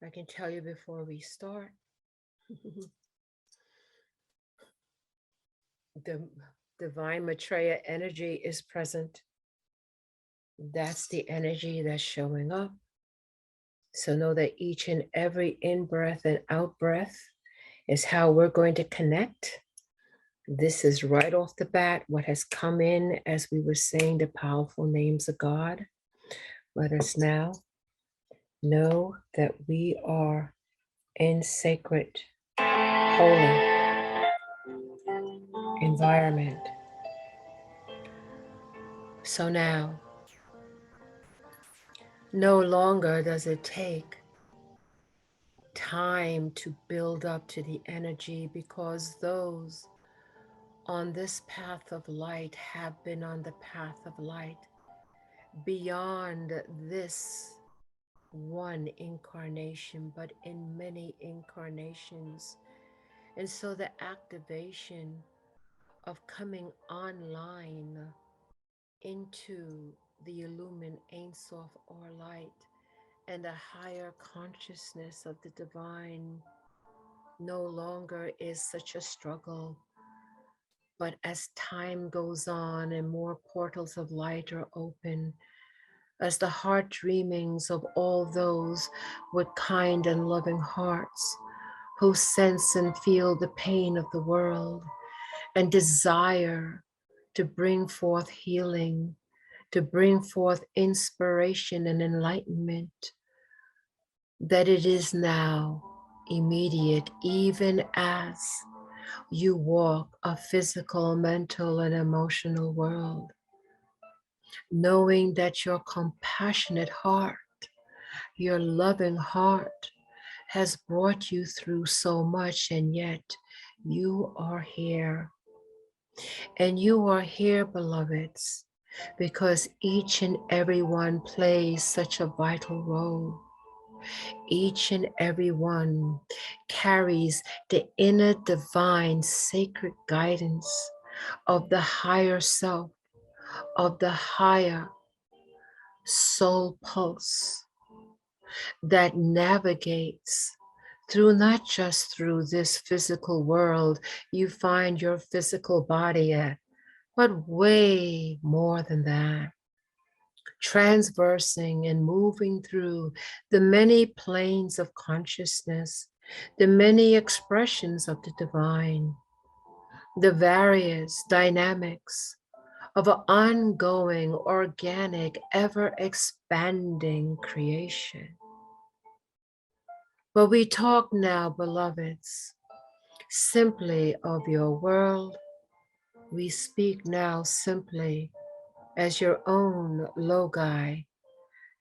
I can tell you before we start, the divine Maitreya energy is present. That's the energy that's showing up. So know that each and every in-breath and out-breath is how we're going to connect. This is right off the bat what has come in as we were saying the powerful names of God. Let us now know that we are in sacred, holy environment. So now, no longer does it take time to build up to the energy, because those on this path of light have been on the path of light beyond this one incarnation, but in many incarnations. And so the activation of coming online into the illumined Ein Sof or light and the higher consciousness of the divine no longer is such a struggle. But as time goes on and more portals of light are open, as the heart dreamings of all those with kind and loving hearts who sense and feel the pain of the world and desire to bring forth healing, to bring forth inspiration and enlightenment, that it is now immediate, even as you walk a physical, mental, and emotional world, knowing that your compassionate heart, your loving heart has brought you through so much, and yet you are here. And you are here, beloveds, because each and every one plays such a vital role. Each and every one carries the inner divine sacred guidance of the higher self, of the higher soul pulse that navigates through, not just through this physical world you find your physical body at, but way more than that, transversing and moving through the many planes of consciousness, the many expressions of the divine, the various dynamics of an ongoing, organic, ever expanding creation. But we talk now, beloveds, simply of your world. We speak now simply as your own Logi,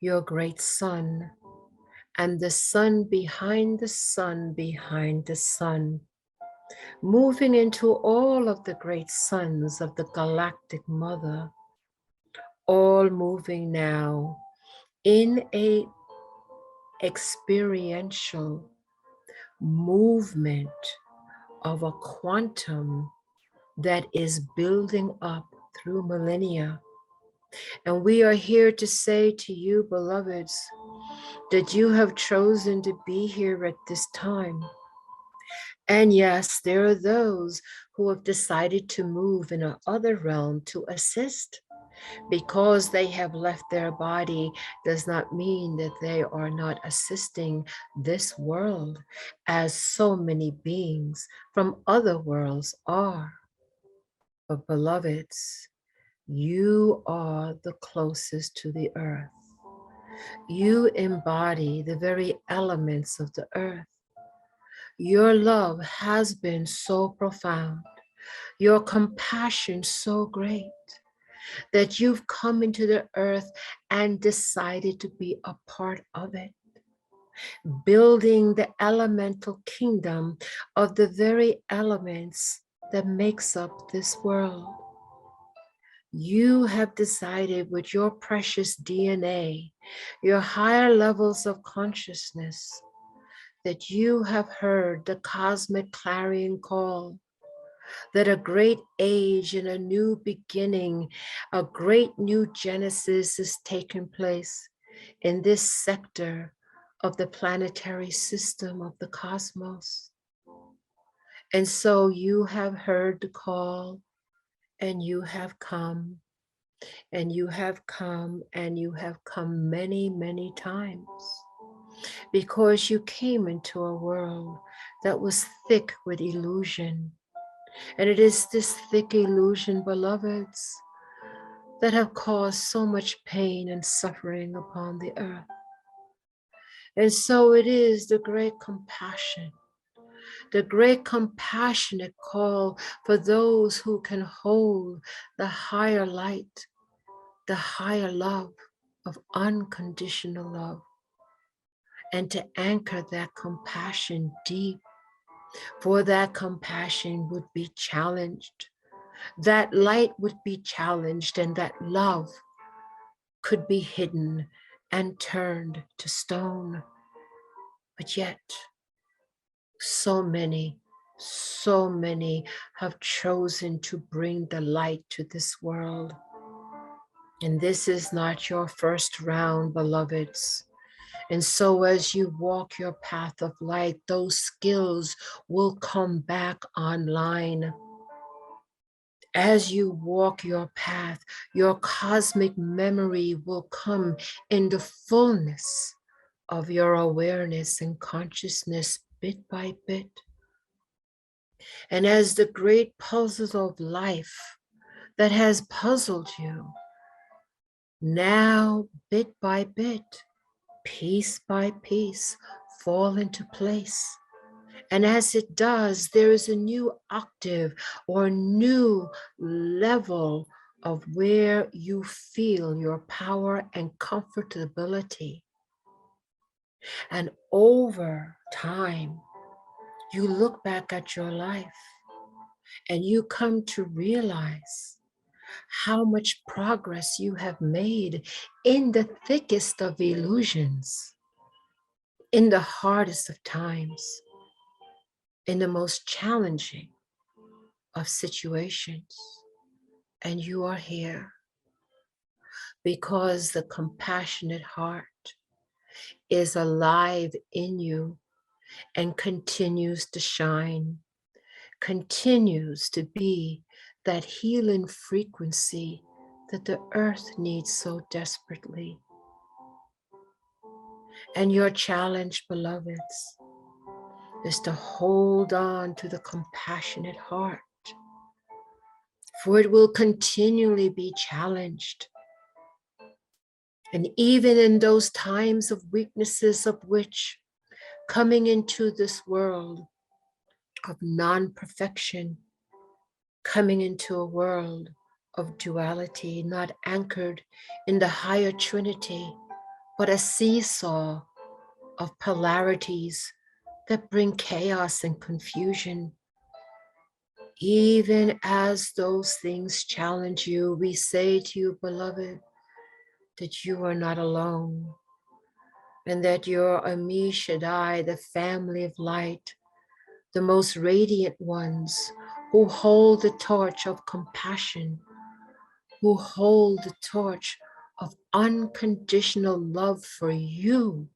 your great sun, and the sun behind the sun behind the sun, moving into all of the great suns of the galactic mother, all moving now in a experiential movement of a quantum that is building up through millennia. And we are here to say to you, beloveds, that you have chosen to be here at this time. And yes, there are those who have decided to move in another realm to assist. Because they have left their body does not mean that they are not assisting this world, as so many beings from other worlds are. But beloveds, you are the closest to the earth. You embody the very elements of the earth. Your love has been so profound, your compassion so great, that you've come into the earth and decided to be a part of it, building the elemental kingdom of the very elements that makes up this world. You have decided with your precious DNA, your higher levels of consciousness, that you have heard the cosmic clarion call, that a great age and a new beginning, a great new genesis is taking place in this sector of the planetary system of the cosmos. And so you have heard the call, and you have come, and you have come, and you have come many, many times, because you came into a world that was thick with illusion. And it is this thick illusion, beloveds, that have caused so much pain and suffering upon the earth. And so it is the great compassion, the great compassionate call for those who can hold the higher light, the higher love of unconditional love, and to anchor that compassion deep, for that compassion would be challenged. That light would be challenged, and that love could be hidden and turned to stone. But yet, so many have chosen to bring the light to this world. And this is not your first round, beloveds. And so as you walk your path of light, those skills will come back online. As you walk your path, your cosmic memory will come in the fullness of your awareness and consciousness bit by bit. And as the great puzzles of life that has puzzled you, now bit by bit, piece by piece, fall into place. And as it does, there is a new octave or new level of where you feel your power and comfortability. And over time, you look back at your life and you come to realize how much progress you have made in the thickest of illusions, in the hardest of times, in the most challenging of situations. And you are here because the compassionate heart is alive in you and continues to shine, continues to be that healing frequency that the earth needs so desperately. And your challenge, beloveds, is to hold on to the compassionate heart, for it will continually be challenged. And even in those times of weaknesses of which coming into this world of non-perfection, coming into a world of duality, not anchored in the higher trinity, but a seesaw of polarities that bring chaos and confusion. Even as those things challenge you, we say to you, beloved, that you are not alone, and that you're Ami Shaddai, the family of light, the most radiant ones who hold the torch of compassion, who hold the torch of unconditional love for you.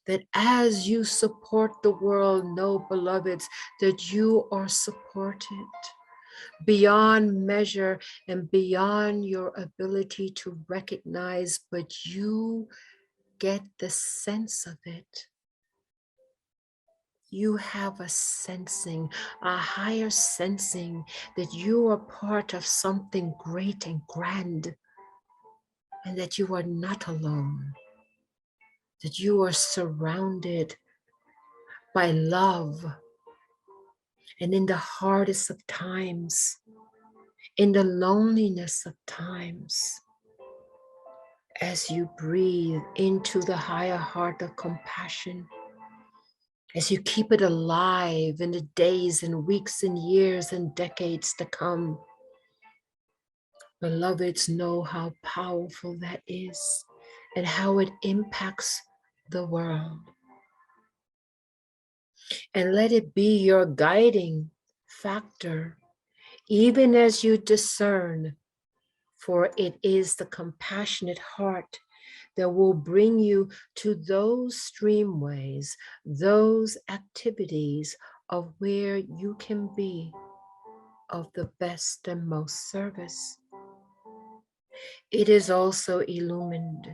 That as you support the world, know, beloveds, that you are supported beyond measure and beyond your ability to recognize, but you get the sense of it. You have a sensing, a higher sensing that you are part of something great and grand, and that you are not alone, that you are surrounded by love. And in the hardest of times, in the loneliness of times, as you breathe into the higher heart of compassion, as you keep it alive in the days and weeks and years and decades to come, beloveds, know how powerful that is and how it impacts the world. And let it be your guiding factor, even as you discern, for it is the compassionate heart that will bring you to those streamways, those activities of where you can be of the best and most service. It is also illumined,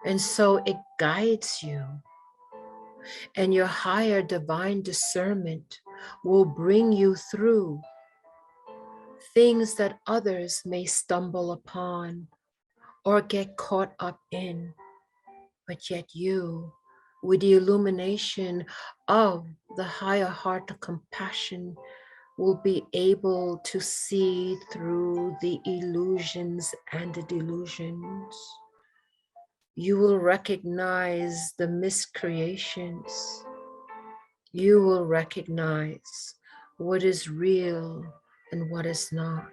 and so it guides you, and your higher divine discernment will bring you through things that others may stumble upon or get caught up in, but yet you, with the illumination of the higher heart of compassion, will be able to see through the illusions and the delusions. You will recognize the miscreations. You will recognize what is real and what is not.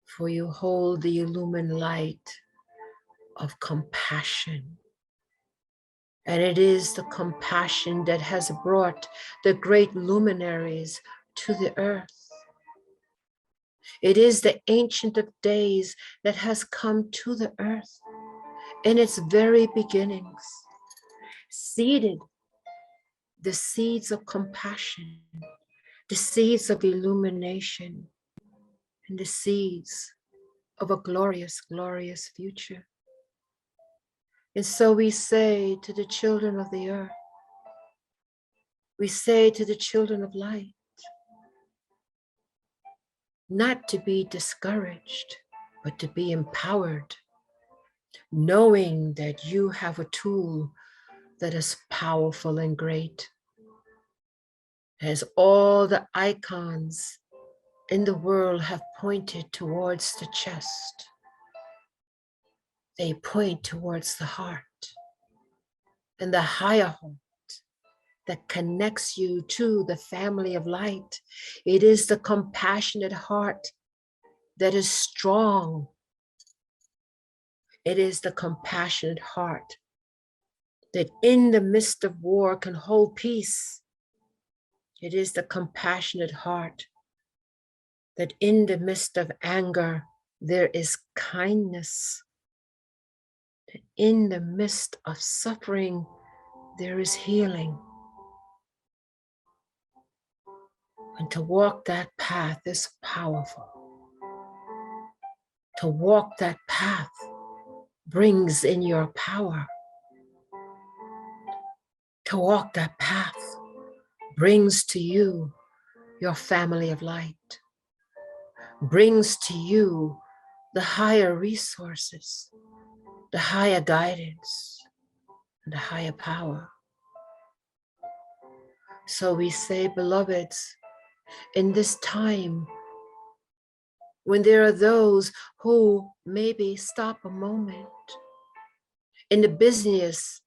For you hold the illumined light of compassion. And it is the compassion that has brought the great luminaries to the earth. It is the Ancient of Days that has come to the earth in its very beginnings, seeded the seeds of compassion, the seeds of illumination, and the seeds of a glorious, glorious future. And so we say to the children of the earth, we say to the children of light, not to be discouraged, but to be empowered, knowing that you have a tool that is powerful and great. As all the icons in the world have pointed towards the chest, they point towards the heart, and the higher heart that connects you to the family of light. It is the compassionate heart that is strong. It is the compassionate heart that in the midst of war can hold peace. It is the compassionate heart that in the midst of anger, there is kindness. That in the midst of suffering, there is healing. And to walk that path is powerful. To walk that path brings in your power. To walk that path brings to you your family of light, brings to you the higher resources, the higher guidance, and the higher power. So we say, beloveds, in this time, when there are those who maybe stop a moment in the business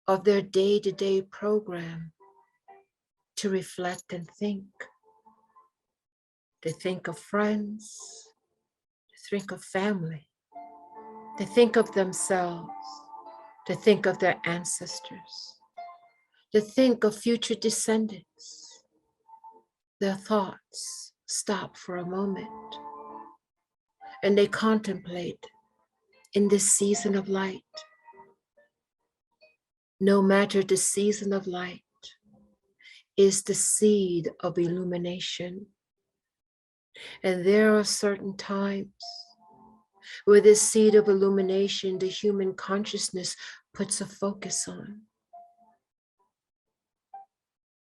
of their day-to-day program to reflect and think, to think of friends, to think of family, to think of themselves, to think of their ancestors, to think of future descendants. Their thoughts stop for a moment and they contemplate in this season of light. No matter the season of light is the seed of illumination. And there are certain times where this seed of illumination, the human consciousness puts a focus on.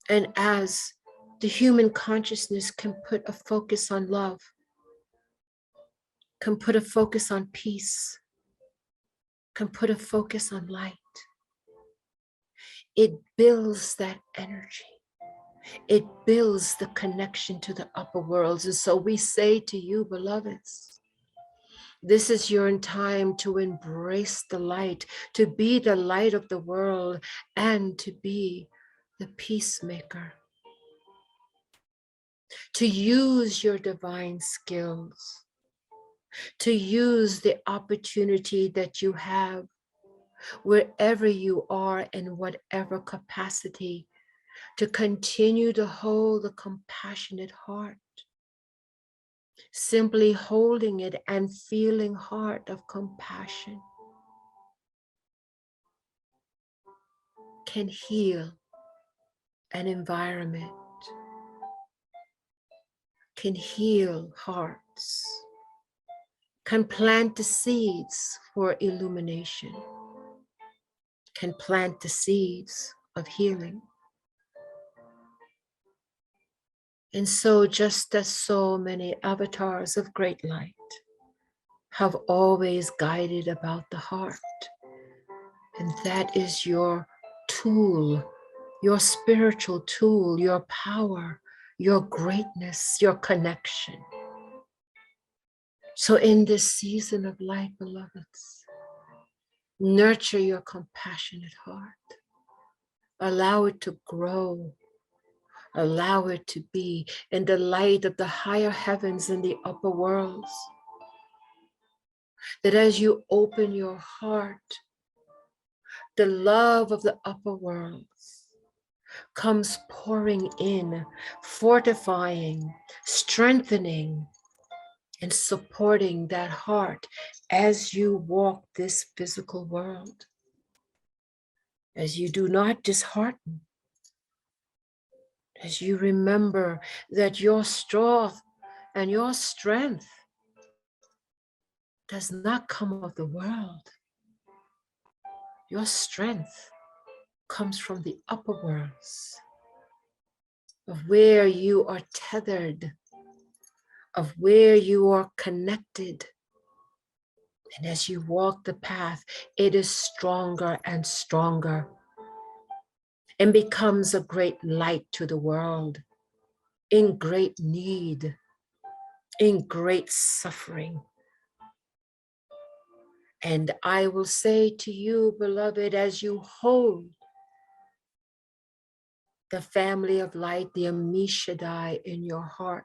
And as the human consciousness can put a focus on love, can put a focus on peace, can put a focus on light, it builds that energy. It builds the connection to the upper worlds. And so we say to you, beloveds, this is your time to embrace the light, to be the light of the world, and to be the peacemaker, to use your divine skills, to use the opportunity that you have wherever you are in whatever capacity, to continue to hold the compassionate heart, simply holding it and feeling heart of compassion. can heal an environment, can heal hearts, can plant the seeds for illumination, can plant the seeds of healing. And so, just as so many avatars of great light have always guided about the heart, and that is your tool, your spiritual tool, your power, your greatness, your connection. So, in this season of light, beloveds, nurture your compassionate heart. Allow it to grow. Allow it to be in the light of the higher heavens and the upper worlds. That as you open your heart, the love of the upper worlds comes pouring in, fortifying, strengthening, and supporting that heart as you walk this physical world. As you do not dishearten, as you remember that your strength and your strength does not come of the world. Your strength comes from the upper worlds, of where you are tethered, of where you are connected. And as you walk the path, it is stronger and stronger and becomes a great light to the world, in great need, in great suffering. And I will say to you, beloved, as you hold the family of light, the Amishadai, in your heart,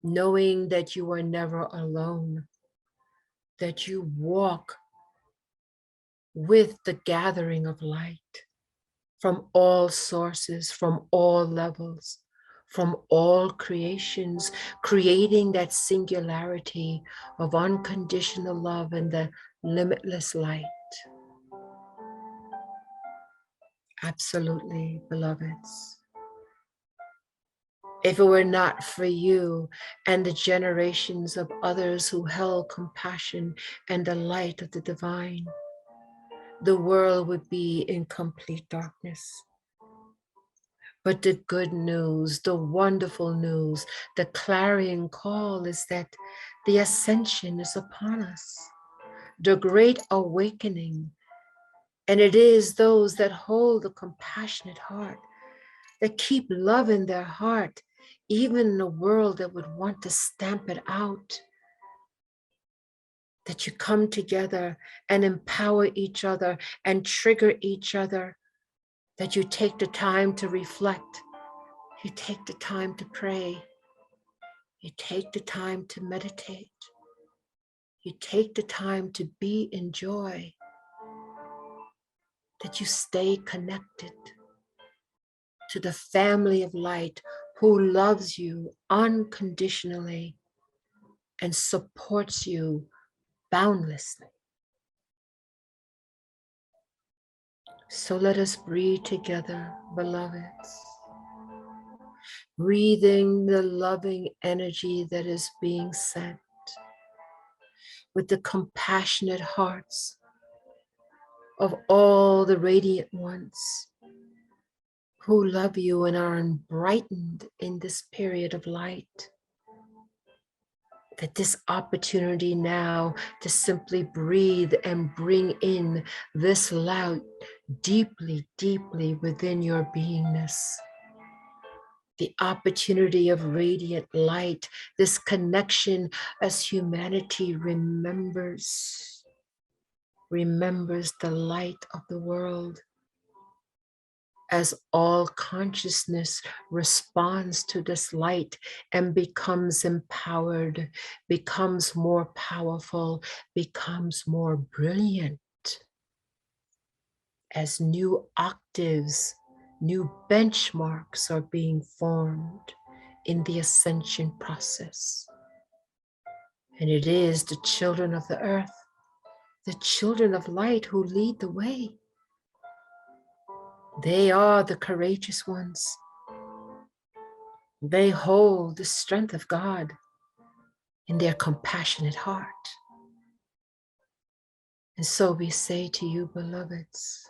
knowing that you are never alone, that you walk with the gathering of light from all sources, from all levels, from all creations, creating that singularity of unconditional love and the limitless light. Absolutely, beloveds. If it were not for you and the generations of others who held compassion and the light of the divine, the world would be in complete darkness. But the good news, the wonderful news, the clarion call is that the ascension is upon us, the great awakening. And it is those that hold a compassionate heart, that keep love in their heart, even in a world that would want to stamp it out, that you come together and empower each other and trigger each other, that you take the time to reflect, you take the time to pray, you take the time to meditate, you take the time to be in joy, that you stay connected to the family of light who loves you unconditionally and supports you boundlessly. So let us breathe together, beloveds, breathing the loving energy that is being sent with the compassionate hearts of all the radiant ones who love you and are brightened in this period of light. That this opportunity now to simply breathe and bring in this light deeply, deeply within your beingness. The opportunity of radiant light, this connection as humanity remembers the light of the world, as all consciousness responds to this light and becomes empowered, becomes more powerful, becomes more brilliant, as new octaves, new benchmarks are being formed in the ascension process. And it is the children of the earth, the children of light who lead the way. They are the courageous ones. They hold the strength of God in their compassionate heart. And so we say to you, beloveds,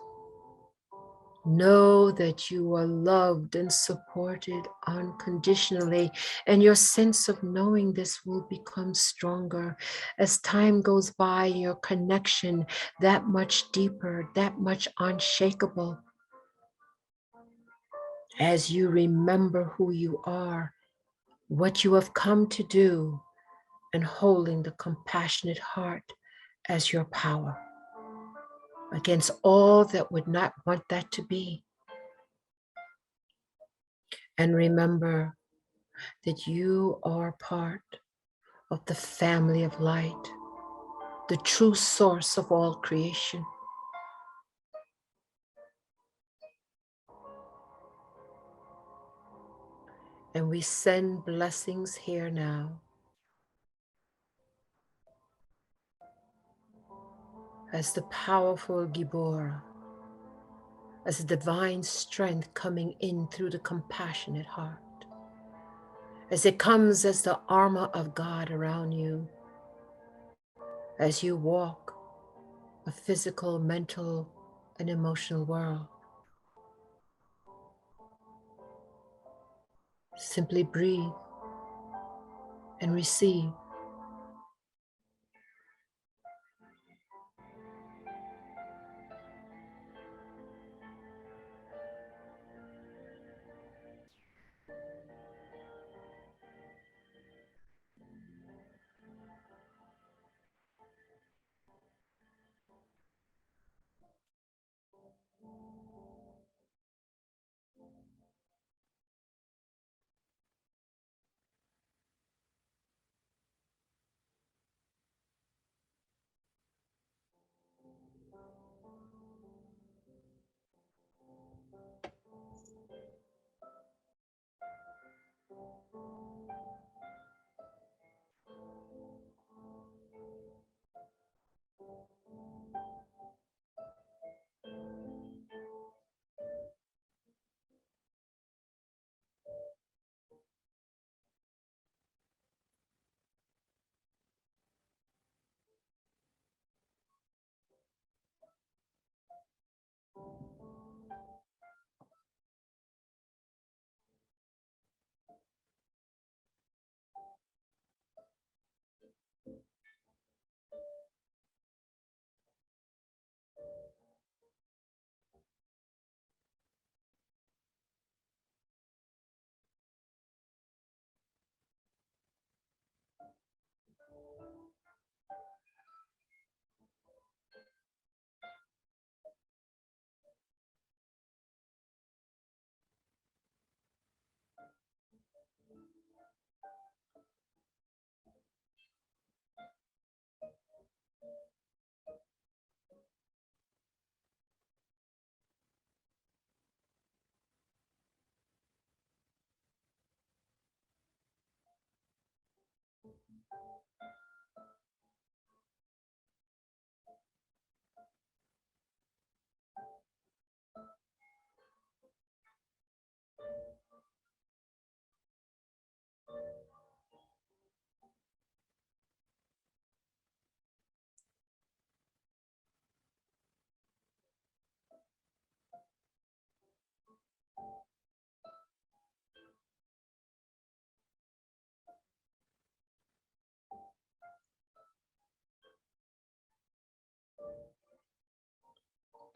know that you are loved and supported unconditionally, and your sense of knowing this will become stronger as time goes by, your connection that much deeper, that much unshakable, as you remember who you are, what you have come to do, and holding the compassionate heart as your power against all that would not want that to be. And remember that you are part of the family of light, the true source of all creation. And we send blessings here now as the powerful Gibora, as the divine strength coming in through the compassionate heart, as it comes as the armor of God around you, as you walk a physical, mental, and emotional world. Simply breathe and receive.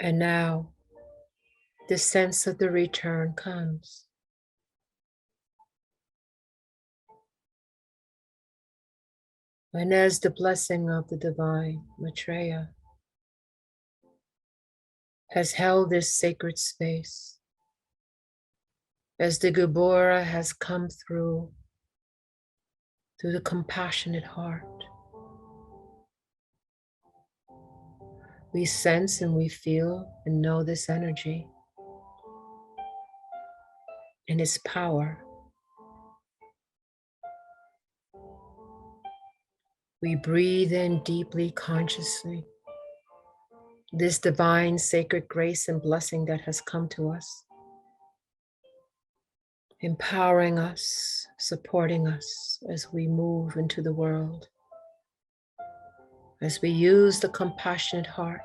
And now the sense of the return comes. And as the blessing of the divine Maitreya has held this sacred space, as the Gibora has come through the compassionate heart, we sense and we feel and know this energy and its power. We breathe in deeply, consciously, this divine sacred grace and blessing that has come to us, empowering us, supporting us as we move into the world, as we use the compassionate heart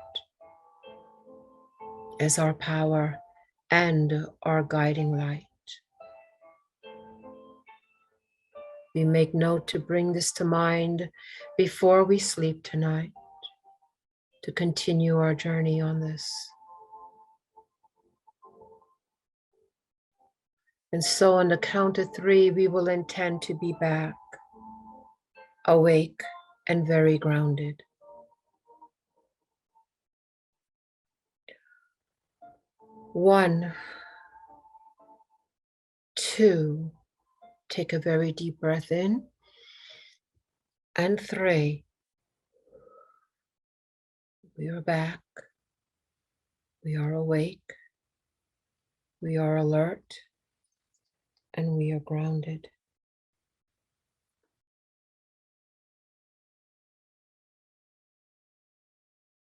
as our power and our guiding light. We make note to bring this to mind before we sleep tonight, to continue our journey on this. And so on the count of 3, we will intend to be back, awake and very grounded. 1, 2, take a very deep breath in, and 3, we are back, we are awake, we are alert, and we are grounded.